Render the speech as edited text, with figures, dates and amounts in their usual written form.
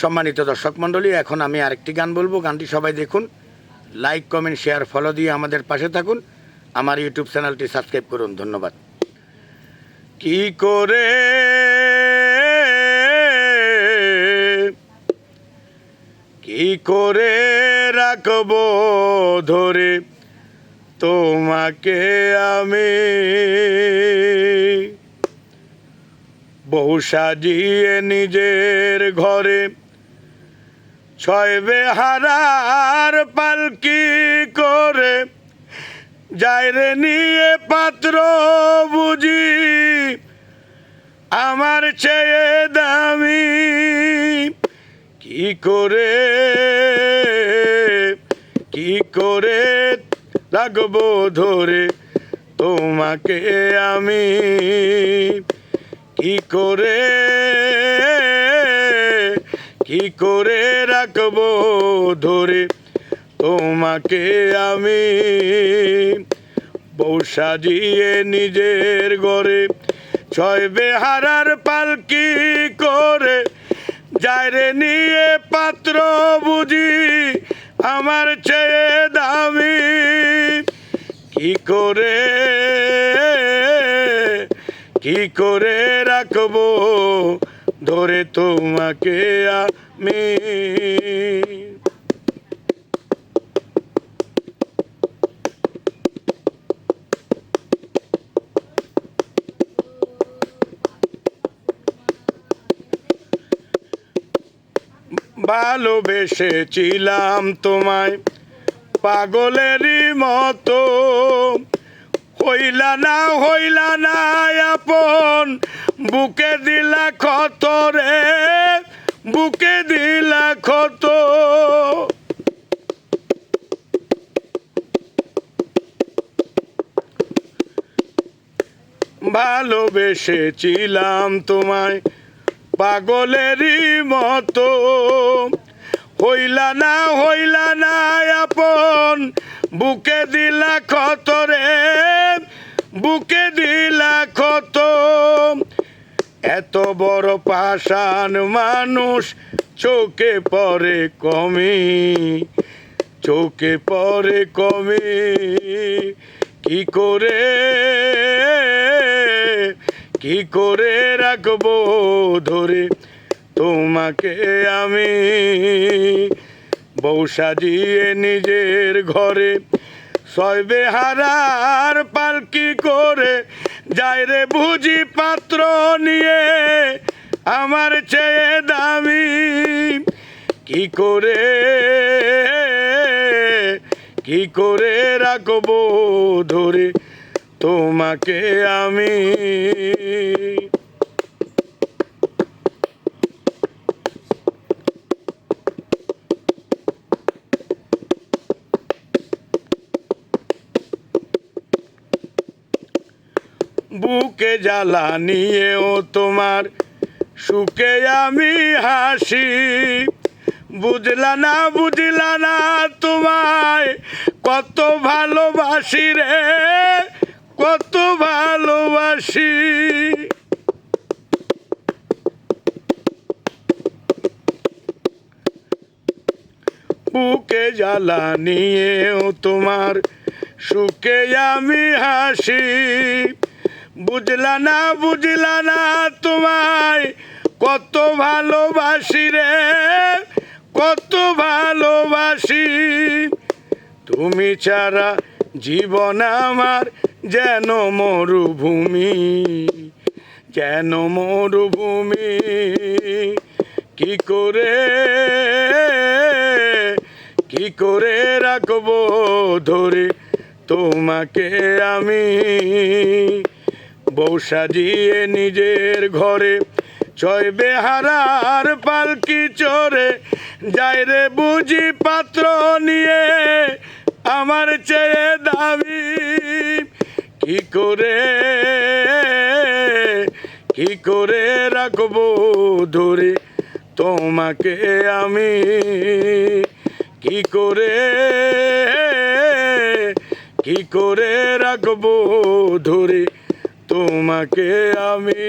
সম্মানিত দর্শক মণ্ডলী, এখন আমি আরেকটি গান বলবো। গানটি সবাই দেখুন, লাইক কমেন্ট শেয়ার ফলো দিয়ে আমাদের পাশে থাকুন, আমার ইউটিউব চ্যানেলটি সাবস্ক্রাইব করুন। ধন্যবাদ। কি করে রাখবো ধরে তোমাকে আমি, বউ সাজিয়ে নিজের ঘরে ছয় বেহারার পালকি করে, যায় রে নিয়ে পাত্র বুঝি আমার চেয়ে দামি। কি করে রাখবো ধরে তোমাকে আমি, কি করে রাখবো ধরে তোমাকে আমি, বউ সাজিয়ে নিজের ঘরে ছয় বেহারার পালকি করে, যায় রে নিয়ে পাত্র বুঝি আমার চেয়ে দামি। কি করে রাখবো ধরে তোমাকে আমি। ভালোবেসেছিলাম তোমায় পাগলেরই মতো, হইলা না আপন, বুকে দিলা ক্ষত রে, বুকে দিলা ক্ষত। ভালোবেসেছিলাম তোমায় পাগলেরই মতো, হইলা না আপন, বুকে দিলা ক্ষত রে, বুকে দিলা ক্ষত। এত বড় পাষাণ মানুষ চোখে পড়ে কমে, চোখে পড়ে কমে। কি করে রাখবো ধরে তোমাকে আমি, বউ সাজিয়ে নিজের ঘরে ছয় বেহারার পালকি করে, যায় রে বুঝি পাত্র নিয়ে আমার চেয়ে দামি। কি করে রাখবো ধরে তোমাকে আমি। বুকে জ্বালা নিয়েও তোমার সুখে আমি হাসি, বুঝলা না তোমায় কত ভালোবাসি রে, কত ভালোবাসি। বুকে জ্বালা নিয়েও তোমার সুখে আমি হাসি, বুঝলা না তোমায় কত ভালোবাসি রে, কত ভালোবাসি। তুমি ছাড়া জীবন আমার যেন মরুভূমি, যেন মরুভূমি। কি করে রাখবো ধরে তোমাকে আমি, বউ সাজিয়ে নিজের ঘরে ছয় বেহারার পালকি চড়ে, যায় রে বুঝি পাত্র নিয়ে আমার চেয়ে দামি। কি করে রাখবো ধরে তোমাকে আমি, কি করে রাখবো ধরে তোমাকে আমি।